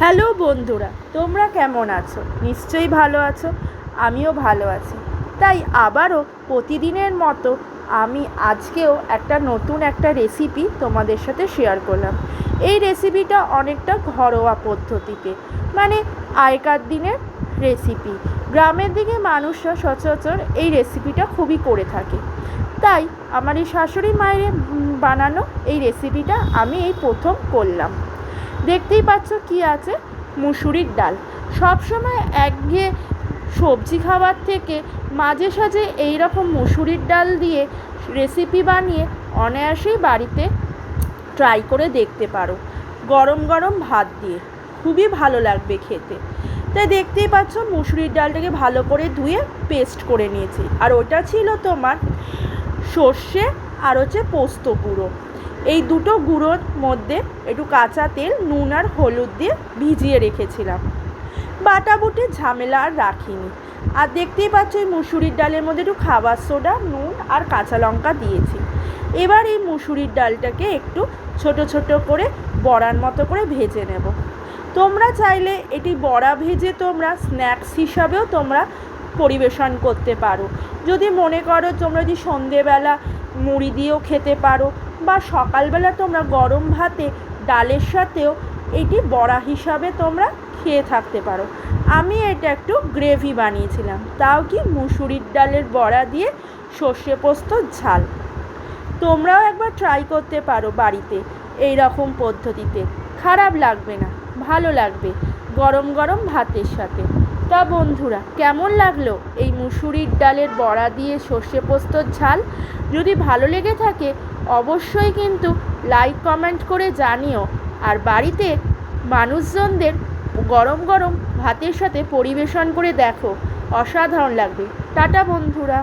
Hello বন্ধুরা, তোমরা কেমন আছো? নিশ্চয়ই ভালো আছো। আমিও ভালো আছি। তাই আবারও প্রতিদিনের মতো আমি আজকেও নতুন একটা রেসিপি তোমাদের সাথে শেয়ার করলাম। এই রেসিপিটা অনেকটা ঘরোয়া পদ্ধতিতে, মানে আগেকার দিনের রেসিপি। গ্রামের দিকে মানুষরা সচরাচর এই রেসিপিটা খুবই করে থাকে। তাই আমার এই শাশুড়ি মায়ের বানানো এই রেসিপিটা আমি এই প্রথম করলাম। দেখতেই পাচ্ছ কি আছে, মুসুরির ডাল। সবসময় একঘেয়ে সবজি খাবার থেকে মাঝে সাঝে এইরকম মুসুরির ডাল দিয়ে রেসিপি বানিয়ে অনায়াসেই বাড়িতে ট্রাই করে দেখতে পারো। গরম গরম ভাত দিয়ে খুবই ভালো লাগবে খেতে। তাই দেখতেই পাচ্ছ মুসুরির ডালটাকে ভালো করে ধুয়ে পেস্ট করে নিয়েছি। আর ওটা ছিল তোমার সর্ষে আর পোস্ত গুঁড়ো। এই দুটো গুঁড়োর মধ্যে একটু কাঁচা তেল, নুন আর হলুদ দিয়ে ভিজিয়ে রেখেছিলাম। বাটাবুটির ঝামেলা আর রাখিনি। আর দেখতেই পাচ্ছ এই মুসুরির ডালের মধ্যে একটু খাবার সোডা, নুন আর কাঁচা লঙ্কা দিয়েছি। এবার এই মুসুরির ডালটাকে একটু ছোট ছোট করে বড়ার মতো করে ভেজে নেব। তোমরা চাইলে এটি বড়া ভেজে তোমরা স্ন্যাক্স হিসাবেও তোমরা পরিবেশন করতে পারো। যদি মনে করো তোমরা যদি সন্ধেবেলা মুড়ি দিয়েও খেতে পারো, বা সকালবেলা তোমরা গরম ভাতে ডালের সাথেও এটি বড়া হিসাবে তোমরা খেয়ে থাকতে পারো। আমি এটা একটু গ্রেভি বানিয়েছিলাম, তাও কি মুসুরির ডালের বড়া দিয়ে সর্ষে পোস্তর ঝাল। তোমরাও একবার ট্রাই করতে পারো বাড়িতে এই রকম পদ্ধতিতে। খারাপ লাগবে না, ভালো লাগবে গরম গরম ভাতের সাথে। তা বন্ধুরা, কেমন লাগলো এই মুসুরির ডালের বড়া দিয়ে সর্ষে পোস্তর ঝাল? যদি ভালো লেগে থাকে অবশ্যই কিন্তু লাইক কমেন্ট করে জানিও। আর বাড়িতে মানুষজনদের গরম গরম ভাতের সাথে পরিবেশন করে দেখো, অসাধারণ লাগবে। টাটা বন্ধুরা।